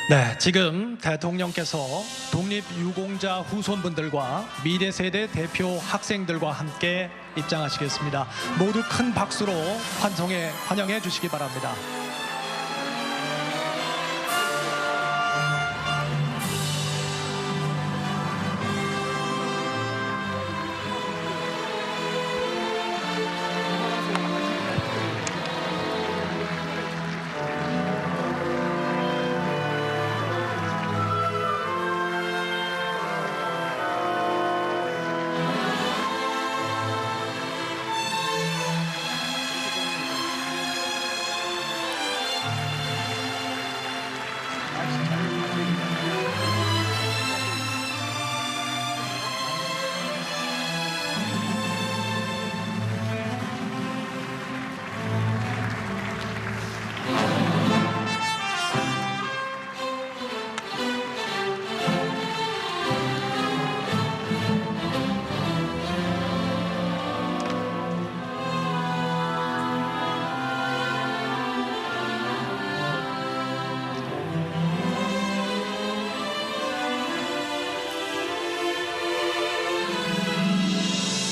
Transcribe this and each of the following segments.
네, 지금 대통령께서 독립유공자 후손분들과 미래세대 대표 학생들과 함께 입장하시겠습니다. 모두 큰 박수로 환영해 주시기 바랍니다.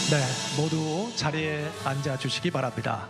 네, 모두 자리에 앉아 주시기 바랍니다.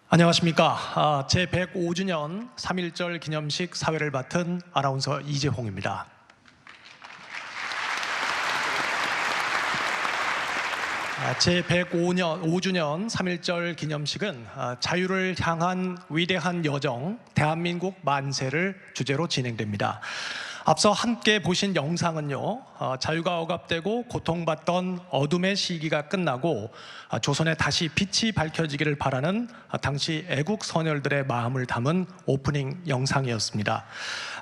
안녕하십니까. 제105주년 3.1절 기념식 사회를 맡은 아나운서 이재홍입니다. 제105주년 3.1절 기념식은 자유를 향한 위대한 여정, 대한민국 만세를 주제로 진행됩니다. 앞서 함께 보신 영상은요, 자유가 억압되고 고통받던 어둠의 시기가 끝나고 조선에 다시 빛이 밝혀지기를 바라는 당시 애국 선열들의 마음을 담은 오프닝 영상이었습니다.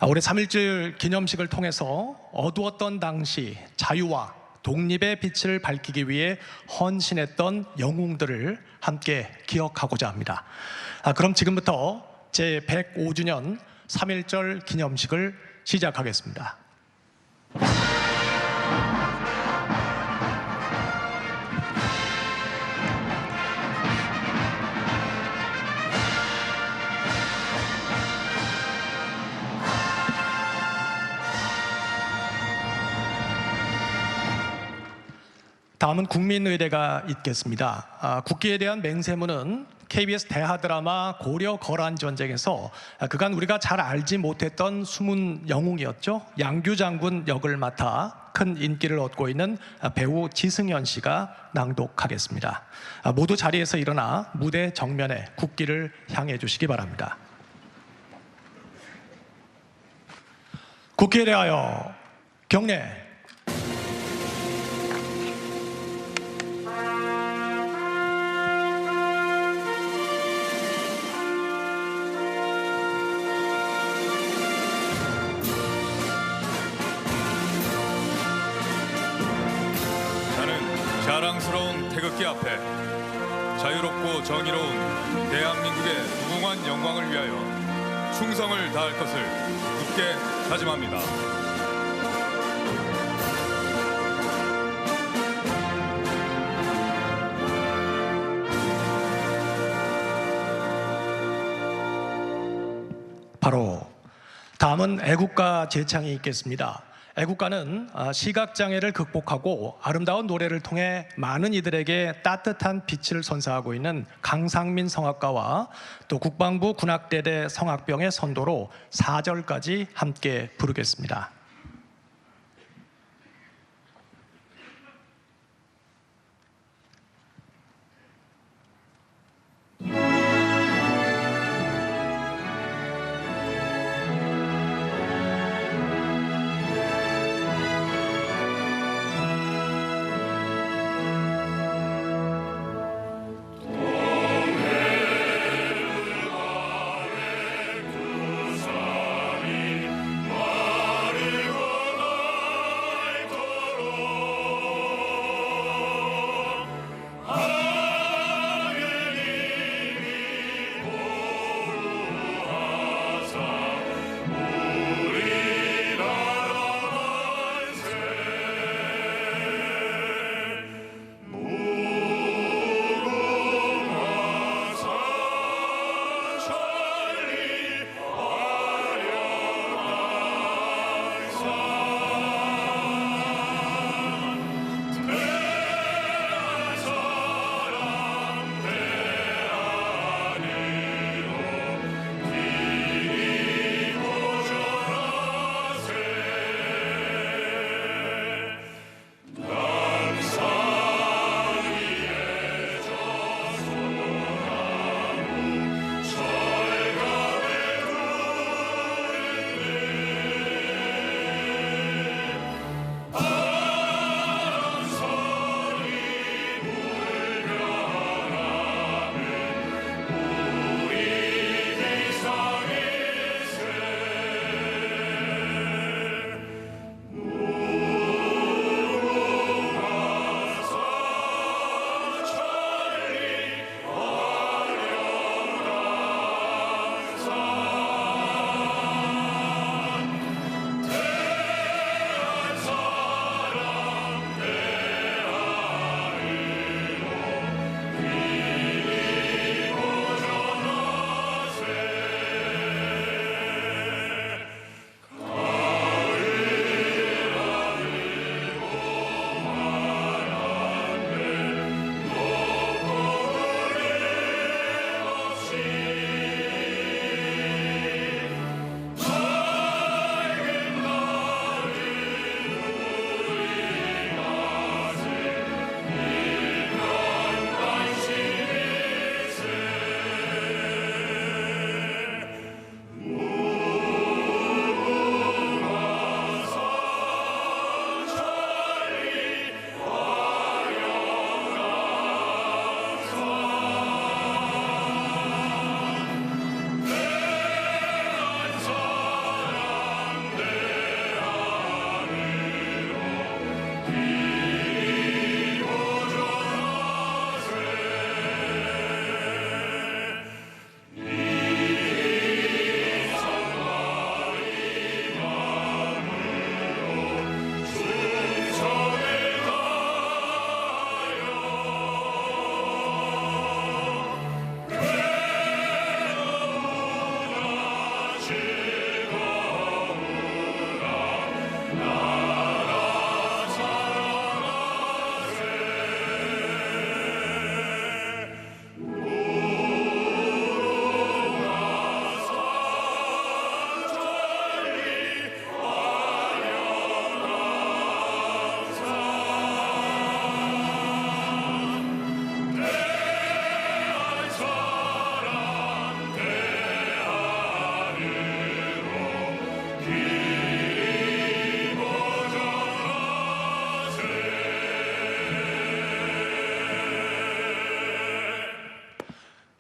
올해 3.1절 기념식을 통해서 어두웠던 당시 자유와 독립의 빛을 밝히기 위해 헌신했던 영웅들을 함께 기억하고자 합니다. 그럼 지금부터 제105주년 3.1절 기념식을 시작하겠습니다. 다음은 국민의례가 있겠습니다. 국기에 대한 맹세문은 KBS 대하 드라마 고려 거란 전쟁에서 그간 우리가 잘 알지 못했던 숨은 영웅이었죠. 양규 장군 역을 맡아 큰 인기를 얻고 있는 배우 지승현 씨가 낭독하겠습니다. 모두 자리에서 일어나 무대 정면에 국기를 향해 주시기 바랍니다. 국기에 대하여 경례. 자랑스러운 태극기 앞에 자유롭고 정의로운 대한민국의 무궁한 영광을 위하여 충성을 다할 것을 굳게 다짐합니다. 바로 다음은 애국가 제창이 있겠습니다. 애국가는 시각장애를 극복하고 아름다운 노래를 통해 많은 이들에게 따뜻한 빛을 선사하고 있는 강상민 성악가와 또 국방부 군악대대 성악병의 선도로 4절까지 함께 부르겠습니다.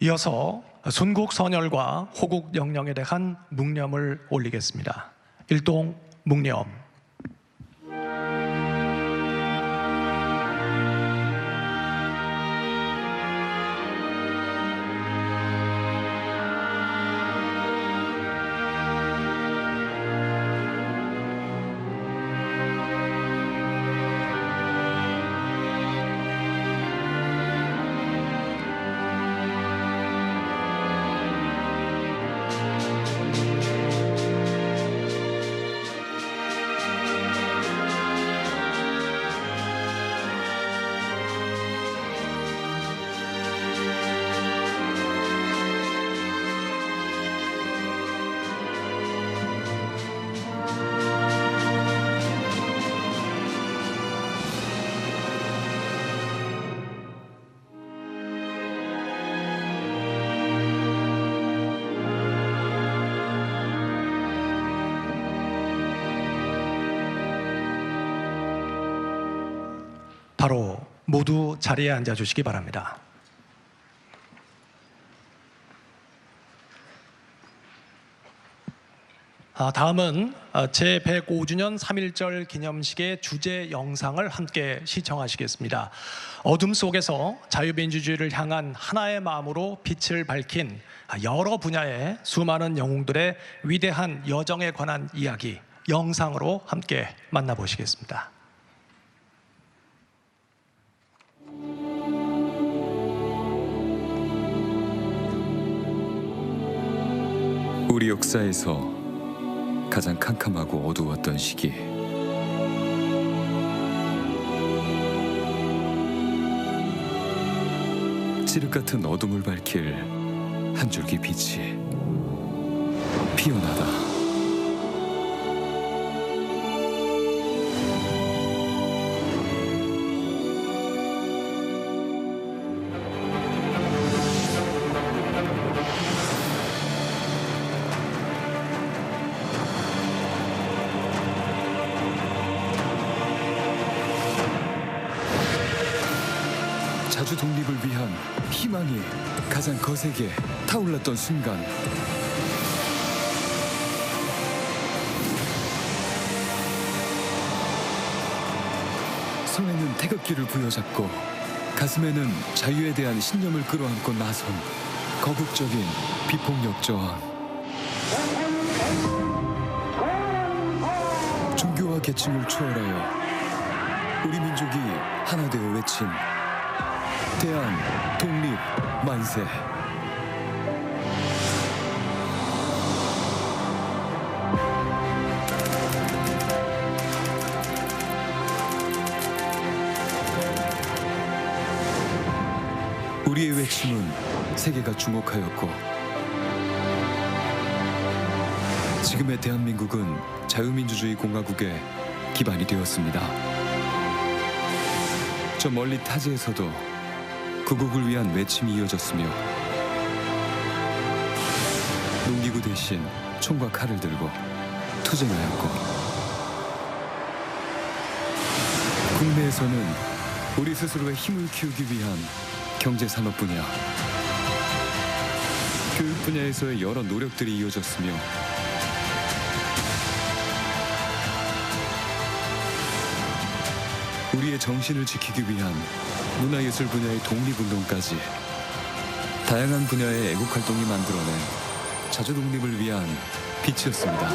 이어서 순국 선열과 호국 영령에 대한 묵념을 올리겠습니다. 일동 묵념. 바로 모두 자리에 앉아주시기 바랍니다. 다음은 제105주년 3.1절 기념식의 주제 영상을 함께 시청하시겠습니다. 어둠 속에서 자유민주주의를 향한 하나의 마음으로 빛을 밝힌 여러 분야의 수많은 영웅들의 위대한 여정에 관한 이야기 영상으로 함께 만나보시겠습니다. 우리 역사에서 가장 캄캄하고 어두웠던 시기, 칠흑 같은 어둠을 밝힐 한 줄기 빛이 피어나다. 자주 독립을 위한 희망이 가장 거세게 타올랐던 순간, 손에는 태극기를 부여잡고 가슴에는 자유에 대한 신념을 끌어안고 나선 거국적인 비폭력 저항. 종교와 계층을 초월하여 우리 민족이 하나 되어 외친 대한 독립 만세. 우리의 외침은 세계가 주목하였고, 지금의 대한민국은 자유민주주의 공화국의 기반이 되었습니다. 저 멀리 타지에서도 구국을 위한 외침이 이어졌으며, 농기구 대신 총과 칼을 들고 투쟁하였고, 국내에서는 우리 스스로의 힘을 키우기 위한 경제산업 분야, 교육 분야에서의 여러 노력들이 이어졌으며, 우리의 정신을 지키기 위한 문화예술 분야의 독립운동까지 다양한 분야의 애국활동이 만들어낸 자주독립을 위한 빛이었습니다.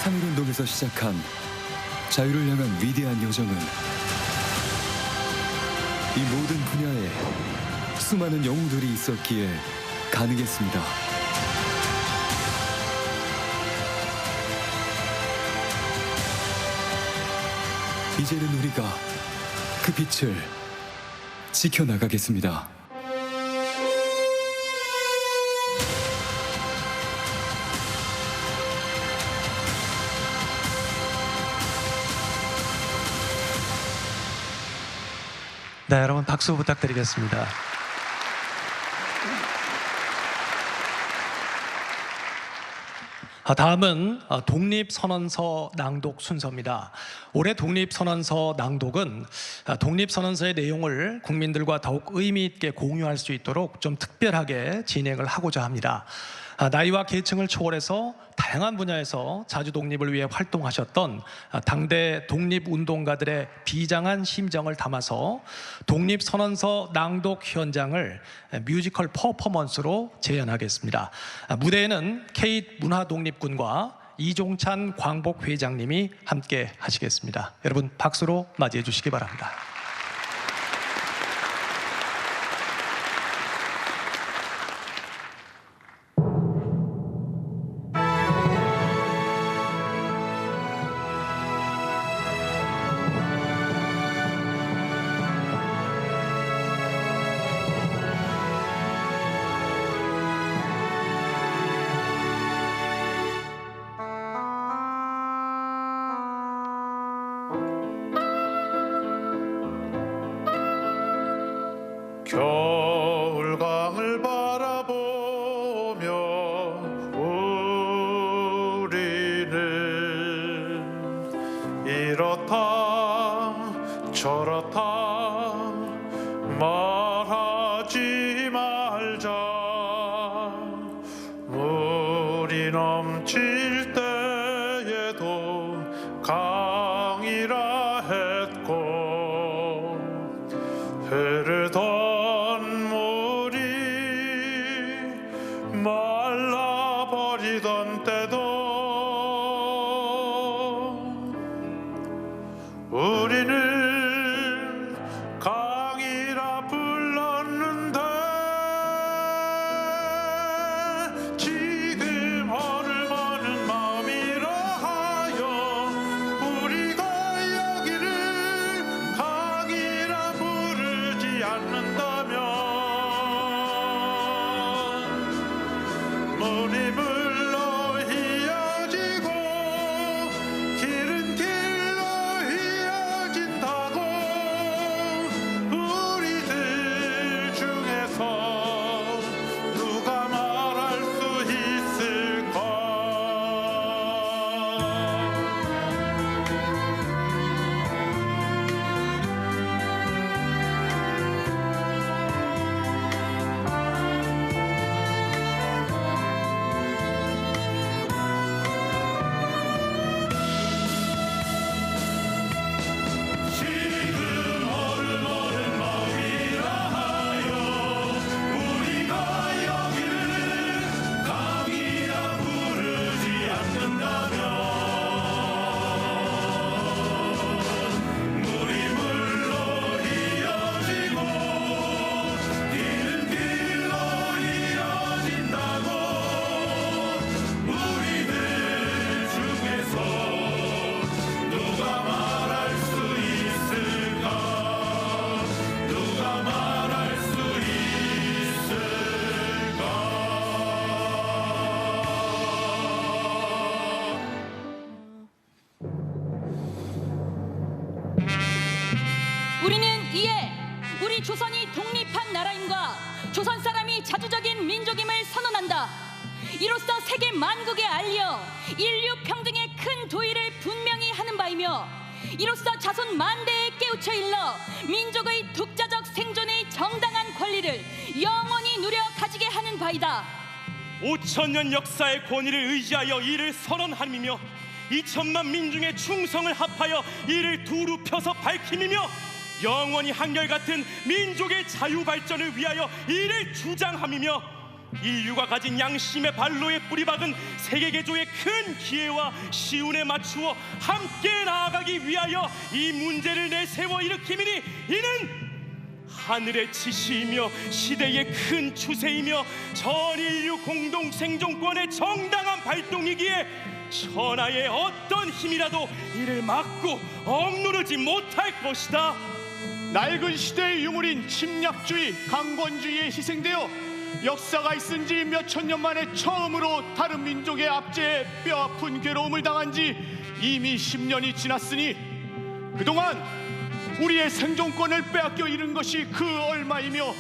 삼일운동에서 시작한 자유를 향한 위대한 여정은 이 모든 분야에 수많은 영웅들이 있었기에 가능했습니다. 이제는 우리가 그 빛을 지켜나가겠습니다. 네, 여러분 박수 부탁드리겠습니다. 다음은 독립선언서 낭독 순서입니다. 올해 독립선언서 낭독은 독립선언서의 내용을 국민들과 더욱 의미 있게 공유할 수 있도록 좀 특별하게 진행을 하고자 합니다. 나이와 계층을 초월해서 다양한 분야에서 자주 독립을 위해 활동하셨던 당대 독립운동가들의 비장한 심정을 담아서 독립선언서 낭독 현장을 뮤지컬 퍼포먼스로 재현하겠습니다. 무대에는 K문화독립군과 이종찬 광복회장님이 함께 하시겠습니다. 여러분 박수로 맞이해 주시기 바랍니다. 겨울강을 바라보며 우리는 이렇다 저렇다 말하지 말자. 물이 넘칠 때에도 강이라 했고 흐르던 말라버리던 때도 우리는 강이라 불렀는데 지금 허름하는 마음이라 하여 우리가 여기를 강이라 부르지 않는다면 물이 물로 휘어지고 길은 길로 휘어진다고 우리들 중에서 누가 말할 수 있을까. 우리는 이에 우리 조선이 독립한 나라임과 조선 사람이 자주적인 민족임을 선언한다. 이로써 세계 만국에 알려 인류 평등의 큰 도의를 분명히 하는 바이며 이로써 자손 만대에 깨우쳐 일러 민족의 독자적 생존의 정당한 권리를 영원히 누려 가지게 하는 바이다. 5천년 역사의 권위를 의지하여 이를 선언함이며 2천만 민중의 충성을 합하여 이를 두루 펴서 밝힘이며 영원히 한결같은 민족의 자유 발전을 위하여 이를 주장함이며 인류가 가진 양심의 발로에 뿌리박은 세계 개조의 큰 기회와 시운에 맞추어 함께 나아가기 위하여 이 문제를 내세워 일으킴이니 이는 하늘의 지시이며 시대의 큰 추세이며 전 인류 공동 생존권의 정당한 발동이기에 천하의 어떤 힘이라도 이를 막고 억누르지 못할 것이다. 낡은 시대의 유물인 침략주의, 강권주의에 희생되어 역사가 있은 지 몇 천 년 만에 처음으로 다른 민족의 압제에 뼈아픈 괴로움을 당한 지 이미 10년이 지났으니 그동안 우리의 생존권을 빼앗겨 잃은 것이 그 얼마이며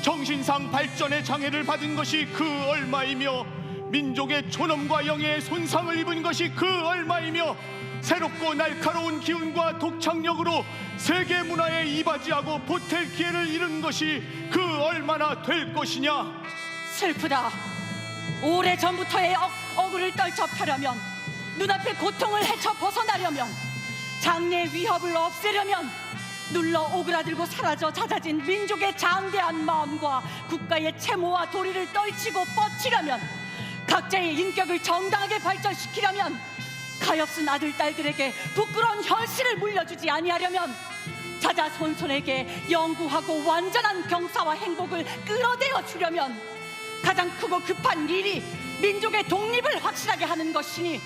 정신상 발전의 장애를 받은 것이 그 얼마이며 민족의 존엄과 영예에 손상을 입은 것이 그 얼마이며 새롭고 날카로운 기운과 독창력으로 세계 문화에 이바지하고 보탤 기회를 잃은 것이 그 얼마나 될 것이냐. 슬프다. 오래전부터의 억울을 떨쳐펴려면, 눈앞의 고통을 헤쳐 벗어나려면, 장래의 위협을 없애려면, 눌러 오그라들고 사라져 잦아진 민족의 장대한 마음과 국가의 채모와 도리를 떨치고 뻗치려면, 각자의 인격을 정당하게 발전시키려면, 가엾은 아들 딸들에게 부끄러운 현실을 물려주지 아니하려면, 자자손손에게 영구하고 완전한 경사와 행복을 끌어내어 주려면 가장 크고 급한 일이 민족의 독립을 확실하게 하는 것이니,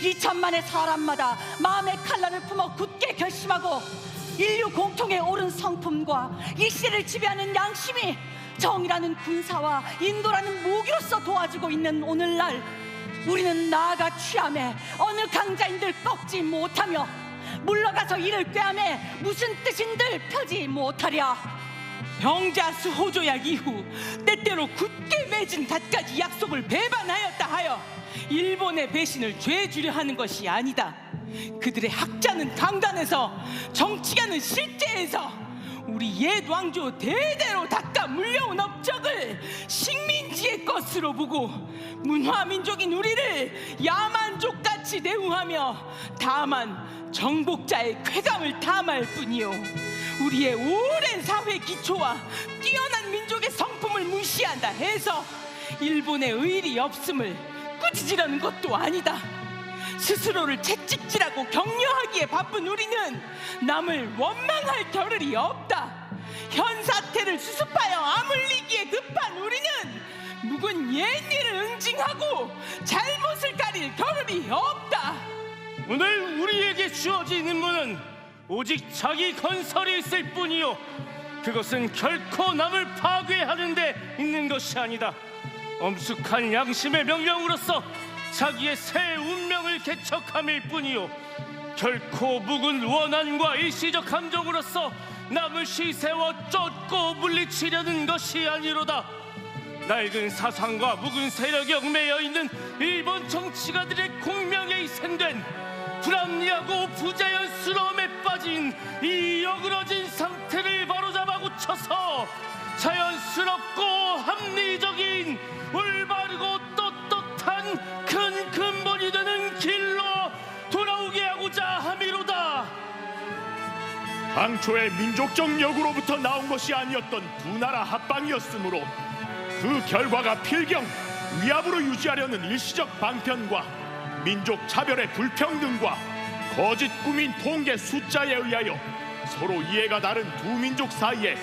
2천만의 사람마다 마음의 칼날을 품어 굳게 결심하고 인류 공통의 옳은 성품과 이 시대를 지배하는 양심이 정의라는 군사와 인도라는 무기로서 도와주고 있는 오늘날, 우리는 나아가 취함에 어느 강자인들 꺾지 못하며 물러가서 이를 꾀함에 무슨 뜻인들 펴지 못하랴. 병자수 호조약 이후 때때로 굳게 맺은 갖가지 약속을 배반하였다 하여 일본의 배신을 죄주려 하는 것이 아니다. 그들의 학자는 강단에서, 정치가는 실제에서 우리 옛 왕조 대대로 닦아 물려온 업적을 식민지의 것으로 보고 문화민족인 우리를 야만족같이 대우하며 다만 정복자의 쾌감을 탐할 뿐이요, 우리의 오랜 사회 기초와 뛰어난 민족의 성품을 무시한다 해서 일본의 의리 없음을 꾸짖으려는 것도 아니다. 스스로를 채찍질하고 격려하기에 바쁜 우리는 남을 원망할 겨를이 없다. 현 사태를 수습하여 아물리기에 급한 우리는 묵은 옛일을 응징하고 잘못을 가릴 겨를이 없다. 오늘 우리에게 주어진 임무는 오직 자기 건설이 있을 뿐이요, 그것은 결코 남을 파괴하는 데 있는 것이 아니다. 엄숙한 양심의 명령으로서 자기의 새 운명을 개척함일 뿐이요, 결코 묵은 원한과 일시적 감정으로서 남을 시세워 쫓고 물리치려는 것이 아니로다. 낡은 사상과 묵은 세력에 얽매여 있는 일본 정치가들의 공명에 희생된 불합리하고 부자연스러움에 빠진 이 어그러진 상태를 바로잡아 고쳐서 자연스럽고 합리적인 올바르고 떳떳한 큰 근본이 되는 길로 돌아오게 하고자 함이로다. 당초에 민족적 역으로부터 나온 것이 아니었던 두 나라 합방이었으므로 그 결과가 필경 위압으로 유지하려는 일시적 방편과 민족 차별의 불평등과 거짓 꾸민 통계 숫자에 의하여 서로 이해가 다른 두 민족 사이에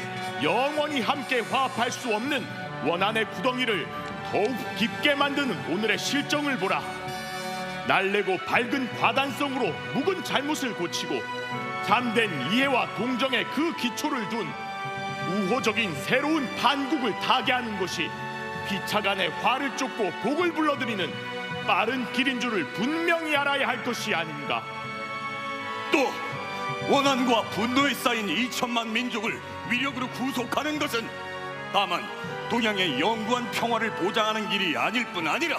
영원히 함께 화합할 수 없는 원한의 구덩이를 더욱 깊게 만드는 오늘의 실정을 보라. 날래고 밝은 과단성으로 묵은 잘못을 고치고 참된 이해와 동정의 그 기초를 둔 우호적인 새로운 반국을 타개하는 것이 피차간의 화를 쫓고 복을 불러들이는 빠른 길인 줄을 분명히 알아야 할 것이 아닌가. 또 원한과 분노에 쌓인 2천만 민족을 위력으로 구속하는 것은 다만 동양의 영구한 평화를 보장하는 길이 아닐 뿐 아니라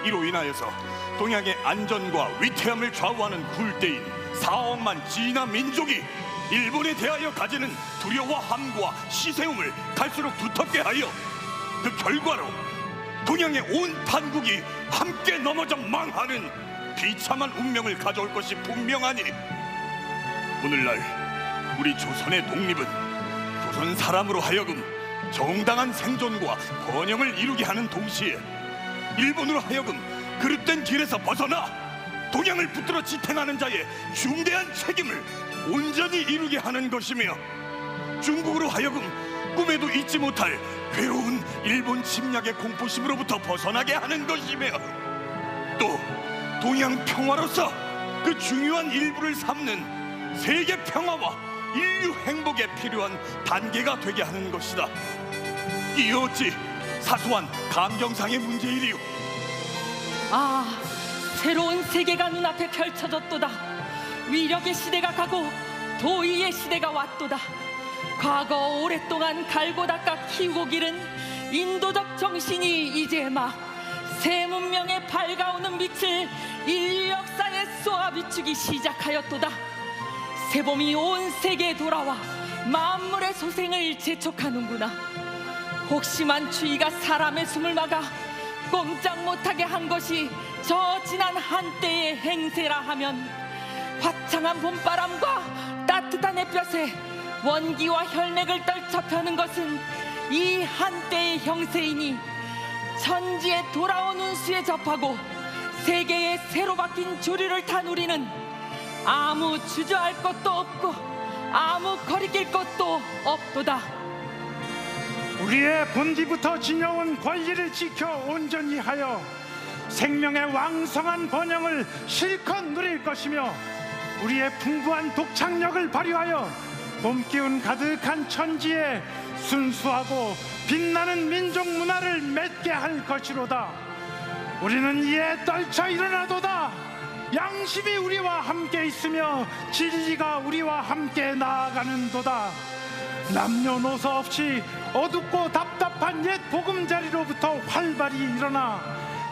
이로 인하여서 동양의 안전과 위태함을 좌우하는 굴대인 4억만 진화 민족이 일본에 대하여 가지는 두려워함과 시세움을 갈수록 두텁게 하여 그 결과로 동양의 온 판국이 함께 넘어져 망하는 비참한 운명을 가져올 것이 분명하니, 오늘날 우리 조선의 독립은 조선 사람으로 하여금 정당한 생존과 번영을 이루게 하는 동시에 일본으로 하여금 그릇된 길에서 벗어나 동양을 붙들어 지탱하는 자의 중대한 책임을 온전히 이루게 하는 것이며, 중국으로 하여금 꿈에도 잊지 못할 괴로운 일본 침략의 공포심으로부터 벗어나게 하는 것이며, 또 동양 평화로서 그 중요한 일부를 삼는 세계 평화와 인류 행복에 필요한 단계가 되게 하는 것이다. 이 어찌 사소한 감정상의 문제이리요. 새로운 세계가 눈앞에 펼쳐졌도다. 위력의 시대가 가고 도의의 시대가 왔도다. 과거 오랫동안 갈고 닦아 키우고 기른 인도적 정신이 이제 막 새 문명의 밝아오는 빛을 인류 역사에 쏘아 비추기 시작하였도다. 새봄이 온 세계에 돌아와 만물의 소생을 재촉하는구나. 혹심한 추위가 사람의 숨을 막아 꼼짝 못하게 한 것이 저 지난 한때의 행세라 하면, 화창한 봄바람과 따뜻한 햇볕에 원기와 혈맥을 떨쳐 펴는 것은 이 한때의 형세이니, 천지에 돌아온 운수에 접하고 세계에 새로 바뀐 조류를 탄 우리는 아무 주저할 것도 없고 아무 거리낄 것도 없도다. 우리의 본디부터 지녀온 권리를 지켜 온전히 하여 생명의 왕성한 번영을 실컷 누릴 것이며, 우리의 풍부한 독창력을 발휘하여 봄 기운 가득한 천지에 순수하고 빛나는 민족 문화를 맺게 할 것이로다. 우리는 이에 떨쳐 일어나도다. 양심이 우리와 함께 있으며 진리가 우리와 함께 나아가는도다. 남녀노소 없이 어둡고 답답한 옛 보금자리로부터 활발히 일어나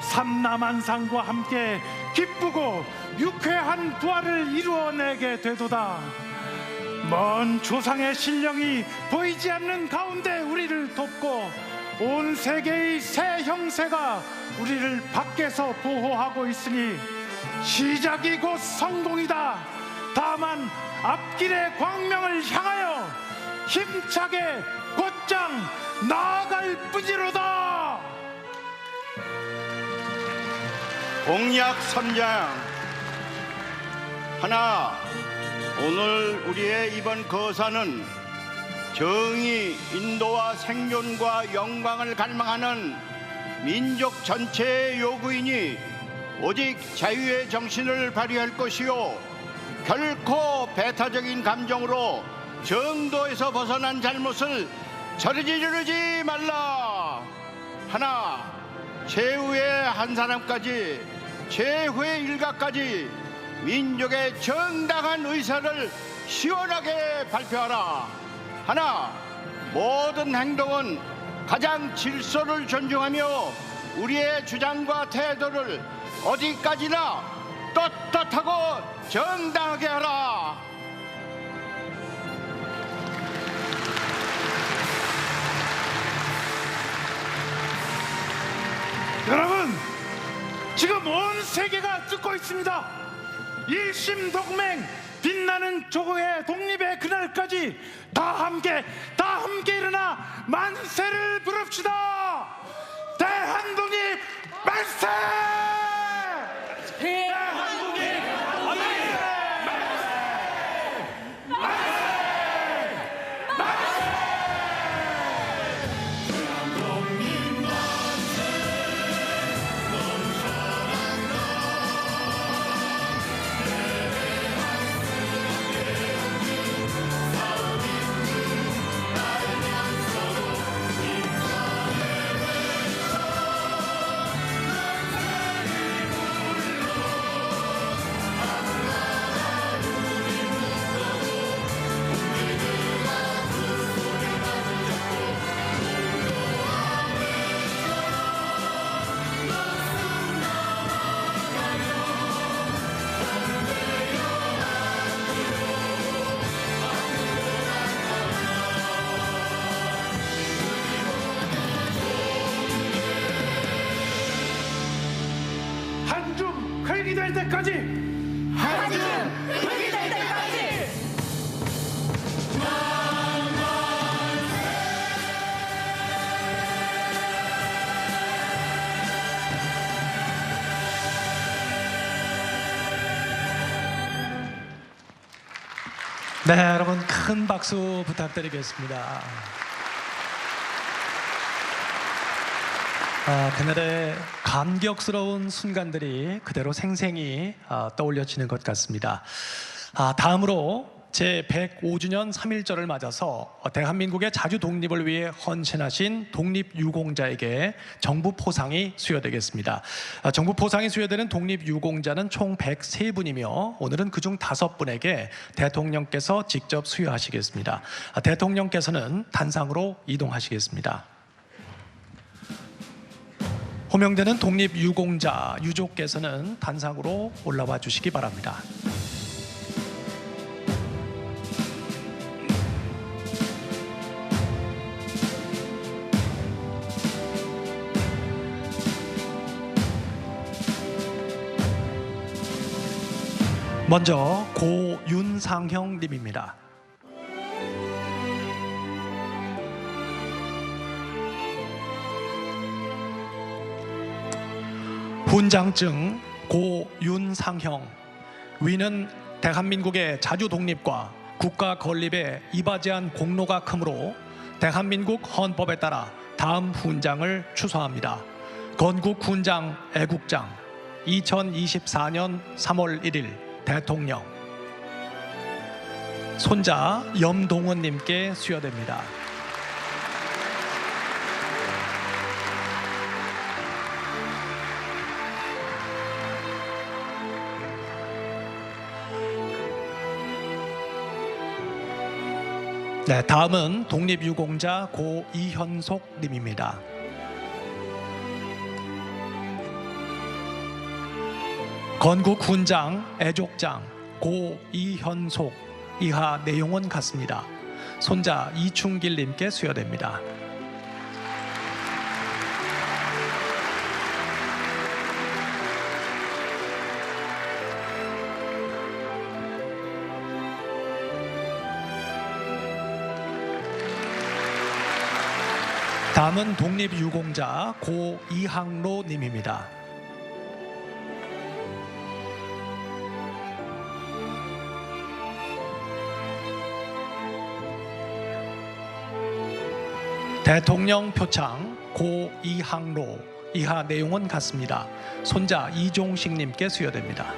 삼라만상과 함께 기쁘고 유쾌한 부활을 이루어내게 되도다. 먼 조상의 신령이 보이지 않는 가운데 우리를 돕고 온 세계의 새 형세가 우리를 밖에서 보호하고 있으니 시작이 곧 성공이다. 다만 앞길의 광명을 향하여 힘차게 곧장 나아갈 뿐이로다. 공약 선장 하나, 오늘 우리의 이번 거사는 정의, 인도와 생존과 영광을 갈망하는 민족 전체의 요구이니 오직 자유의 정신을 발휘할 것이요, 결코 배타적인 감정으로 정도에서 벗어난 잘못을 저지르지 말라. 하나, 최후의 한 사람까지, 최후의 일가까지 민족의 정당한 의사를 시원하게 발표하라. 하나, 모든 행동은 가장 질서를 존중하며 우리의 주장과 태도를 어디까지나 떳떳하고 정당하게 하라. 여러분, 지금 온 세계가 듣고 있습니다. 일심동맹, 빛나는 조국의 독립의 그날까지 다 함께 일어나 만세를 부릅시다. 대한독립 만세! 대한독립 한줌 흙이 될 때까지, 한줌 흙이 될 때까지. 네, 여러분 큰 박수 부탁드리겠습니다. 그날의 감격스러운 순간들이 그대로 생생히 떠올려지는 것 같습니다. 다음으로 제105주년 3.1절을 맞아서 대한민국의 자주 독립을 위해 헌신하신 독립유공자에게 정부 포상이 수여되겠습니다. 정부 포상이 수여되는 독립유공자는 총 103분이며 오늘은 그중 5분에게 대통령께서 직접 수여하시겠습니다. 대통령께서는 단상으로 이동하시겠습니다. 호명되는 독립유공자 유족께서는 단상으로 올라와 주시기 바랍니다. 먼저 고윤상형 님입니다. 훈장증 고윤상형. 위는 대한민국의 자주 독립과 국가 건립에 이바지한 공로가 크므로 대한민국 헌법에 따라 다음 훈장을 추서합니다. 건국훈장 애국장 2024년 3월 1일 대통령. 손자 염동원님께 수여됩니다. 네, 다음은 독립유공자 고 이현속 님입니다. 건국훈장 애족장 고 이현속 이하 내용은 같습니다. 손자 이충길 님께 수여됩니다. 다음은 독립유공자 고 이항로 님입니다. 대통령 표창 고 이항로 이하 내용은 같습니다. 손자 이종식 님께 수여됩니다.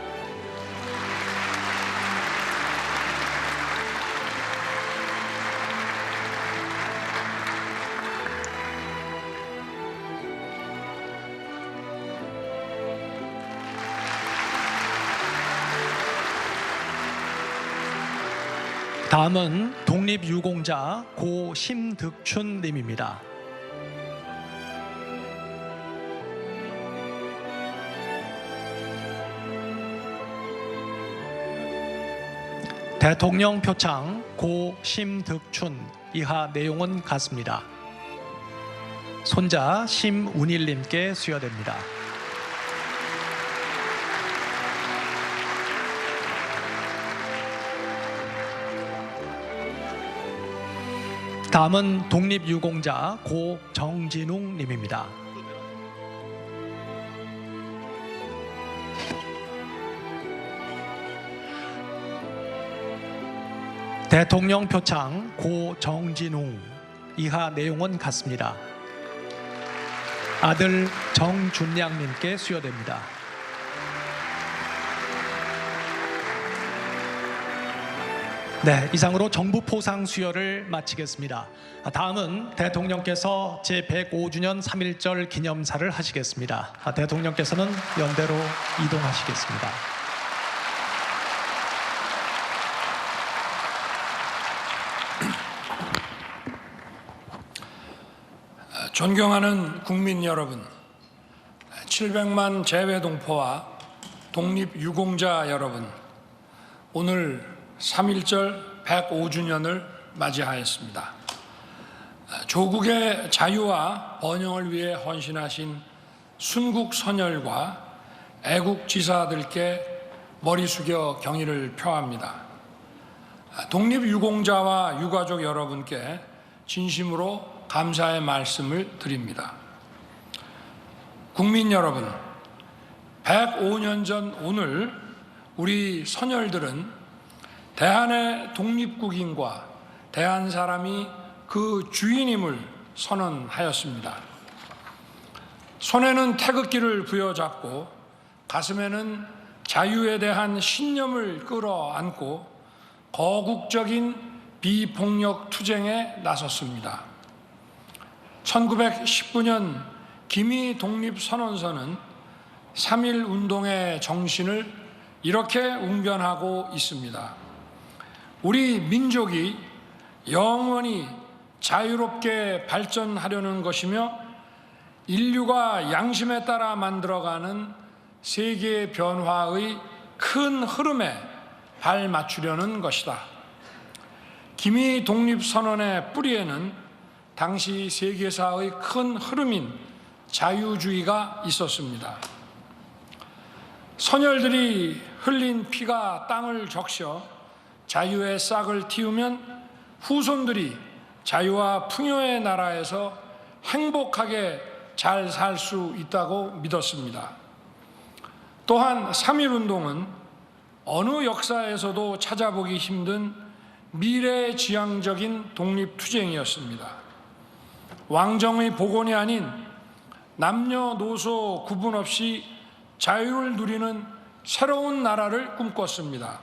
다음은 독립유공자 고 심득춘 님입니다. 대통령 표창 고 심득춘 이하 내용은 같습니다. 손자 심운일 님께 수여됩니다. 다음은 독립유공자 고 정진웅 님입니다. 대통령 표창 고 정진웅 이하 내용은 같습니다. 아들 정준량 님께 수여됩니다. 네, 이상으로 정부 포상 수여를 마치겠습니다. 다음은 대통령께서 제105주년 3.1절 기념사를 하시겠습니다. 대통령께서는 연대로 이동하시겠습니다. 존경하는 국민 여러분, 700만 재외동포와 독립유공자 여러분, 오늘 3.1절 105주년을 맞이하였습니다. 조국의 자유와 번영을 위해 헌신하신 순국 선열과 애국 지사들께 머리 숙여 경의를 표합니다. 독립유공자와 유가족 여러분께 진심으로 감사의 말씀을 드립니다. 국민 여러분, 105년 전 오늘 우리 선열들은 대한의 독립국인과 대한 사람이 그 주인임을 선언하였습니다. 손에는 태극기를 부여잡고 가슴에는 자유에 대한 신념을 끌어안고 거국적인 비폭력 투쟁에 나섰습니다. 1919년 김희 독립선언서는 3.1 운동의 정신을 이렇게 웅변하고 있습니다. 우리 민족이 영원히 자유롭게 발전하려는 것이며 인류가 양심에 따라 만들어가는 세계 변화의 큰 흐름에 발맞추려는 것이다. 김희 독립선언의 뿌리에는 당시 세계사의 큰 흐름인 자유주의가 있었습니다. 선열들이 흘린 피가 땅을 적셔 자유의 싹을 틔우면 후손들이 자유와 풍요의 나라에서 행복하게 잘 살 수 있다고 믿었습니다. 또한 3.1운동은 어느 역사에서도 찾아보기 힘든 미래지향적인 독립투쟁이었습니다. 왕정의 복원이 아닌 남녀노소 구분 없이 자유를 누리는 새로운 나라를 꿈꿨습니다.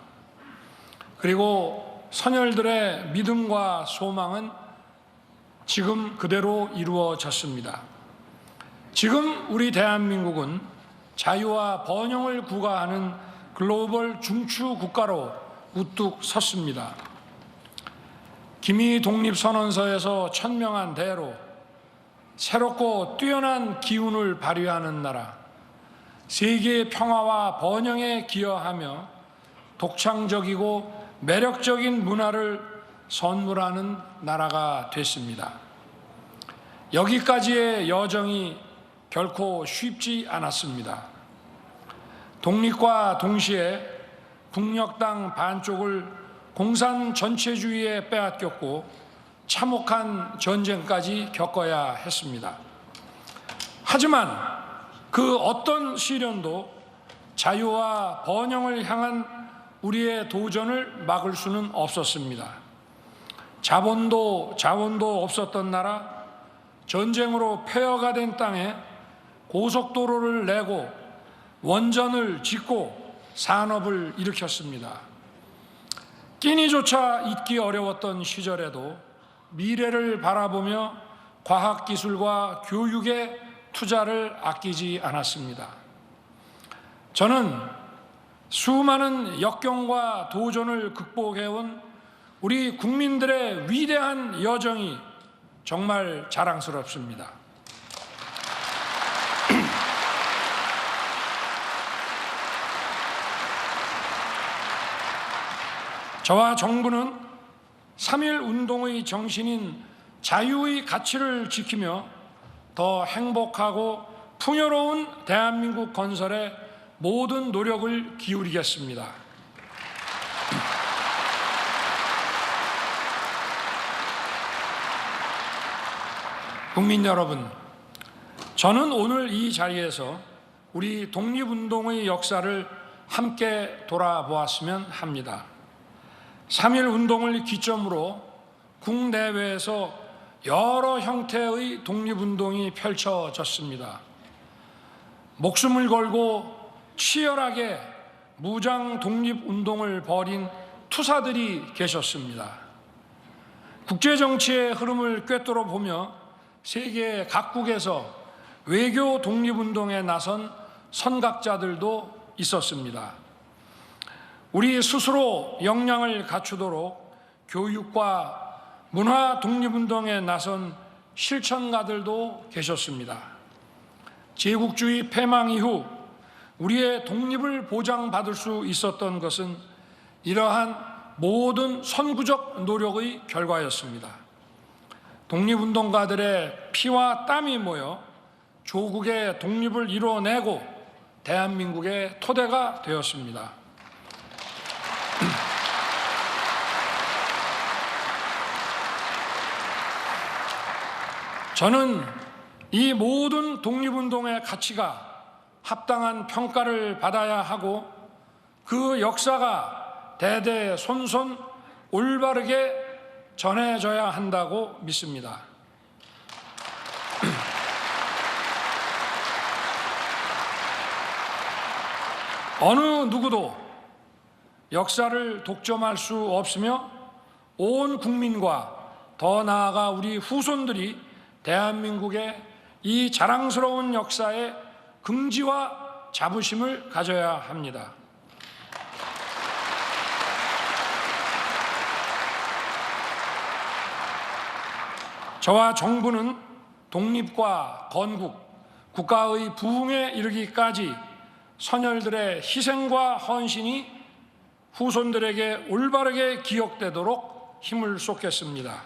그리고 선열들의 믿음과 소망은 지금 그대로 이루어졌습니다. 지금 우리 대한민국은 자유와 번영을 구가하는 글로벌 중추 국가로 우뚝 섰습니다. 김희 독립선언서에서 천명한 대로 새롭고 뛰어난 기운을 발휘하는 나라, 세계의 평화와 번영에 기여하며 독창적이고 매력적인 문화를 선물하는 나라가 됐습니다. 여기까지의 여정이 결코 쉽지 않았습니다. 독립과 동시에 북녘 땅 반쪽을 공산 전체주의에 빼앗겼고 참혹한 전쟁까지 겪어야 했습니다. 하지만 그 어떤 시련도 자유와 번영을 향한 우리의 도전을 막을 수는 없었습니다. 자본도 없었던 나라, 전쟁으로 폐허가 된 땅에 고속도로를 내고 원전을 짓고 산업을 일으켰습니다. 끼니조차 잊기 어려웠던 시절에도 미래를 바라보며 과학기술과 교육에 투자를 아끼지 않았습니다. 저는 수많은 역경과 도전을 극복해온 우리 국민들의 위대한 여정이 정말 자랑스럽습니다. 저와 정부는 3.1 운동의 정신인 자유의 가치를 지키며 더 행복하고 풍요로운 대한민국 건설에 모든 노력을 기울이겠습니다. 국민 여러분, 저는 오늘 이 자리에서 우리 독립운동의 역사를 함께 돌아보았으면 합니다. 3.1 운동을 기점으로 국내외에서 여러 형태의 독립운동이 펼쳐졌습니다. 목숨을 걸고 치열하게 무장 독립운동을 벌인 투사들이 계셨습니다. 국제정치의 흐름을 꿰뚫어 보며 세계 각국에서 외교 독립운동에 나선 선각자들도 있었습니다. 우리 스스로 역량을 갖추도록 교육과 문화 독립운동에 나선 실천가들도 계셨습니다. 제국주의 패망 이후 우리의 독립을 보장받을 수 있었던 것은 이러한 모든 선구적 노력의 결과였습니다. 독립운동가들의 피와 땀이 모여 조국의 독립을 이뤄내고 대한민국의 토대가 되었습니다. 저는 이 모든 독립운동의 가치가 합당한 평가를 받아야 하고 그 역사가 대대손손 올바르게 전해져야 한다고 믿습니다. 어느 누구도 역사를 독점할 수 없으며 온 국민과 더 나아가 우리 후손들이 대한민국의 이 자랑스러운 역사에 긍지와 자부심을 가져야 합니다. 저와 정부는 독립과 건국, 국가의 부흥에 이르기까지 선열들의 희생과 헌신이 후손들에게 올바르게 기억되도록 힘을 쏟겠습니다.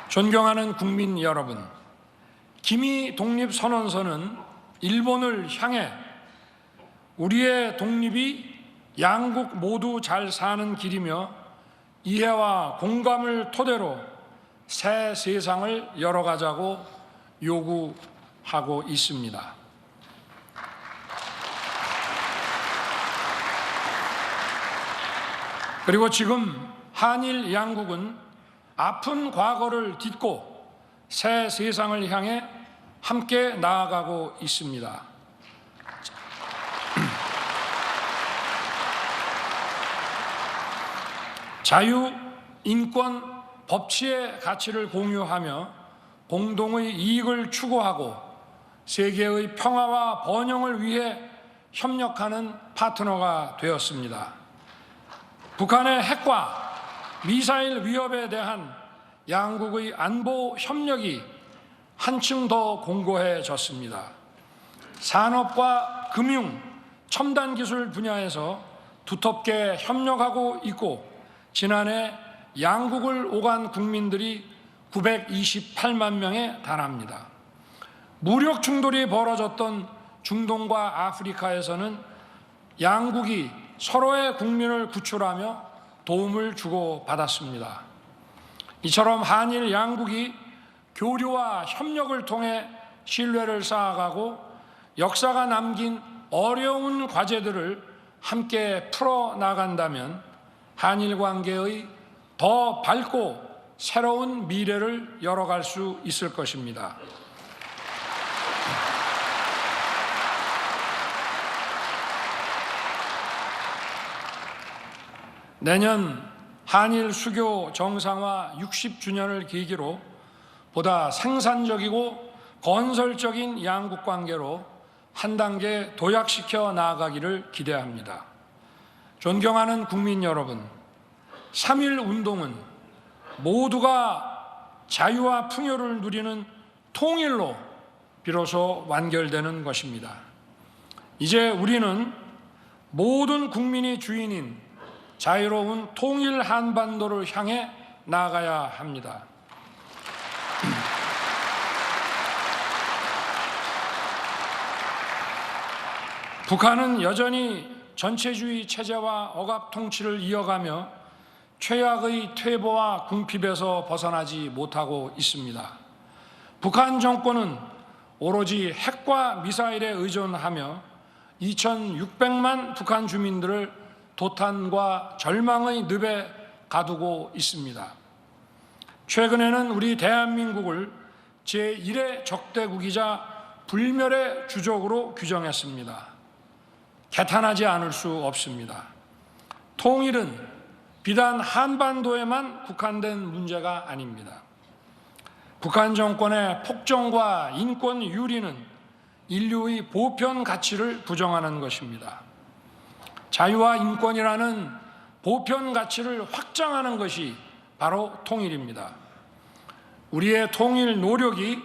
존경하는 국민 여러분, 기미 독립선언서는 일본을 향해 우리의 독립이 양국 모두 잘 사는 길이며 이해와 공감을 토대로 새 세상을 열어가자고 요구하고 있습니다. 그리고 지금 한일 양국은 아픈 과거를 딛고 새 세상을 향해 함께 나아가고 있습니다. 자유, 인권, 법치의 가치를 공유하며 공동의 이익을 추구하고 세계의 평화와 번영을 위해 협력하는 파트너가 되었습니다. 북한의 핵과 미사일 위협에 대한 양국의 안보 협력이 한층 더 공고해졌습니다. 산업과 금융, 첨단 기술 분야에서 두텁게 협력하고 있고 지난해 양국을 오간 국민들이 928만 명에 달합니다. 무력 충돌이 벌어졌던 중동과 아프리카에서는 양국이 서로의 국민을 구출하며 도움을 주고받았습니다. 이처럼 한일 양국이 교류와 협력을 통해 신뢰를 쌓아가고 역사가 남긴 어려운 과제들을 함께 풀어나간다면 한일 관계의 더 밝고 새로운 미래를 열어갈 수 있을 것입니다. 내년 한일 수교 정상화 60주년을 계기로 보다 생산적이고 건설적인 양국 관계로 한 단계 도약시켜 나아가기를 기대합니다. 존경하는 국민 여러분, 3.1 운동은 모두가 자유와 풍요를 누리는 통일로 비로소 완결되는 것입니다. 이제 우리는 모든 국민이 주인인 자유로운 통일 한반도를 향해 나아가야 합니다. 북한은 여전히 전체주의 체제와 억압 통치를 이어가며 최악의 퇴보와 궁핍에서 벗어나지 못하고 있습니다. 북한 정권은 오로지 핵과 미사일에 의존하며 2,600만 북한 주민들을 도탄과 절망의 늪에 가두고 있습니다. 최근에는 우리 대한민국을 제1의 적대국이자 불멸의 주적으로 규정했습니다. 개탄하지 않을 수 없습니다. 통일은 비단 한반도에만 국한된 문제가 아닙니다. 북한 정권의 폭정과 인권 유린은 인류의 보편 가치를 부정하는 것입니다. 자유와 인권이라는 보편 가치를 확장하는 것이 바로 통일입니다. 우리의 통일 노력이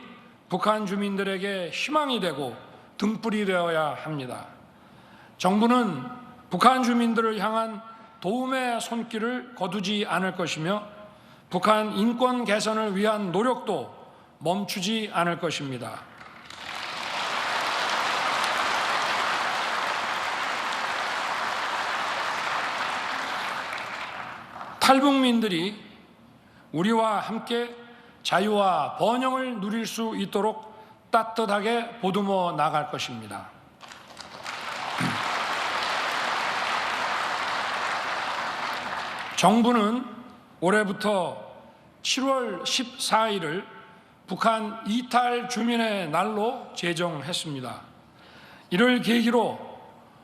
북한 주민들에게 희망이 되고 등불이 되어야 합니다. 정부는 북한 주민들을 향한 도움의 손길을 거두지 않을 것이며 북한 인권 개선을 위한 노력도 멈추지 않을 것입니다. 탈북민들이 우리와 함께 자유와 번영을 누릴 수 있도록 따뜻하게 보듬어 나갈 것입니다. 정부는 올해부터 7월 14일을 북한 이탈 주민의 날로 제정했습니다. 이를 계기로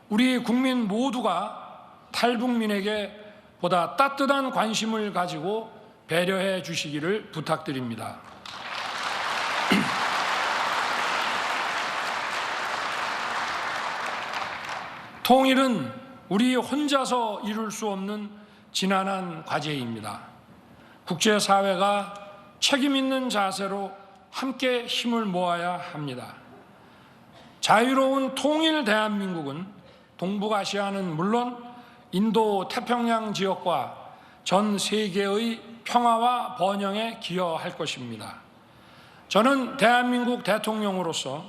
우리 국민 모두가 탈북민에게 보다 따뜻한 관심을 가지고 배려해 주시기를 부탁드립니다. 통일은 우리 혼자서 이룰 수 없는 지난한 과제입니다. 국제사회가 책임 있는 자세로 함께 힘을 모아야 합니다. 자유로운 통일 대한민국은 동북아시아는 물론 인도 태평양 지역과 전 세계의 평화와 번영에 기여할 것입니다. 저는 대한민국 대통령으로서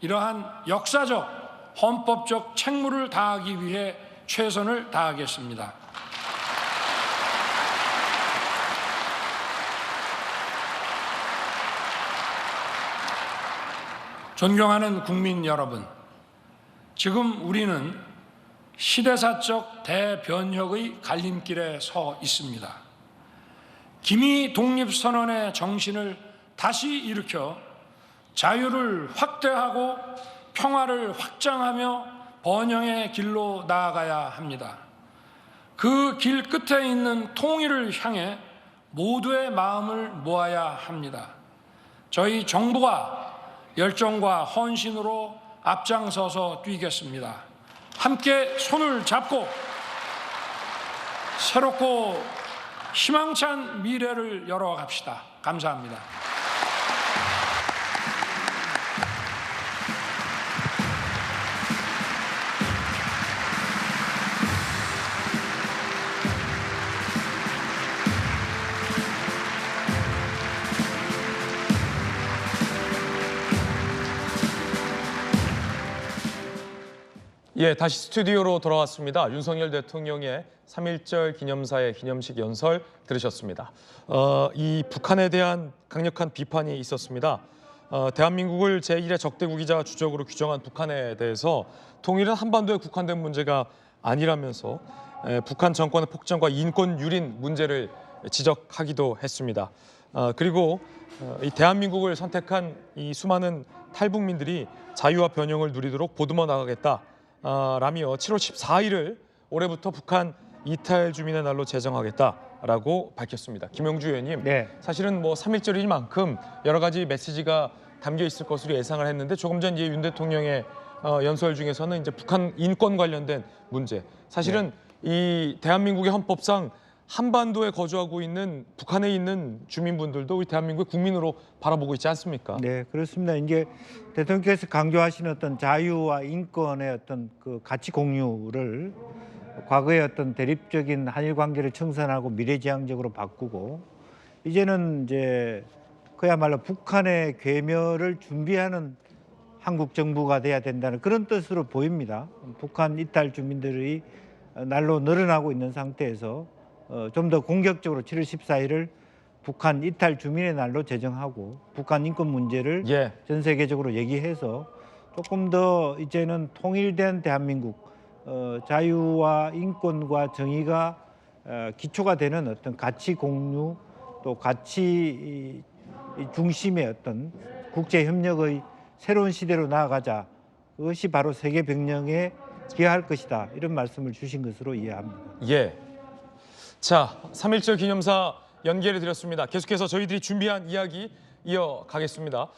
이러한 역사적 헌법적 책무를 다하기 위해 최선을 다하겠습니다. 존경하는 국민 여러분, 지금 우리는 시대사적 대변혁의 갈림길에 서 있습니다. 기미 독립선언의 정신을 다시 일으켜 자유를 확대하고 평화를 확장하며 번영의 길로 나아가야 합니다. 그 길 끝에 있는 통일을 향해 모두의 마음을 모아야 합니다. 저희 정부가 열정과 헌신으로 앞장서서 뛰겠습니다. 함께 손을 잡고 새롭고 희망찬 미래를 열어갑시다. 감사합니다. 예, 다시 스튜디오로 돌아왔습니다. 윤석열 대통령의 3.1절 기념사의 기념식 연설 들으셨습니다. 이 북한에 대한 강력한 비판이 있었습니다. 대한민국을 제1의 적대국이자 주적으로 규정한 북한에 대해서 통일은 한반도에 국한된 문제가 아니라면서 북한 정권의 폭정과 인권 유린 문제를 지적하기도 했습니다. 그리고 이 대한민국을 선택한 이 수많은 탈북민들이 자유와 변형을 누리도록 보듬어 나가겠다. 라며 7월 14일을 올해부터 북한 이탈 주민의 날로 제정하겠다라고 밝혔습니다. 김영주 의원님, 네. 사실은 뭐 3.1절일 만큼 여러 가지 메시지가 담겨 있을 것으로 예상을 했는데 조금 전 이제 윤 대통령의 연설 중에서는 이제 북한 인권 관련된 문제, 사실은 이 대한민국의 헌법상 한반도에 거주하고 있는 북한에 있는 주민분들도 우리 대한민국의 국민으로 바라보고 있지 않습니까? 네, 그렇습니다. 이제 대통령께서 강조하시는 어떤 자유와 인권의 어떤 그 가치 공유를 과거의 어떤 대립적인 한일 관계를 청산하고 미래지향적으로 바꾸고 이제는 이제 그야말로 북한의 괴멸을 준비하는 한국 정부가 돼야 된다는 그런 뜻으로 보입니다. 북한 이탈 주민들이 날로 늘어나고 있는 상태에서 좀 더 공격적으로 7월 14일을 북한 이탈 주민의 날로 제정하고 북한 인권 문제를 전 세계적으로 얘기해서 조금 더 이제는 통일된 대한민국, 자유와 인권과 정의가 기초가 되는 어떤 가치 공유 또 가치 중심의 어떤 국제 협력의 새로운 시대로 나아가자. 그것이 바로 세계 병영에 기여할 것이다. 이런 말씀을 주신 것으로 이해합니다. 예. 자, 3.1절 기념사 연결해 드렸습니다. 계속해서 저희들이 준비한 이야기 이어가겠습니다.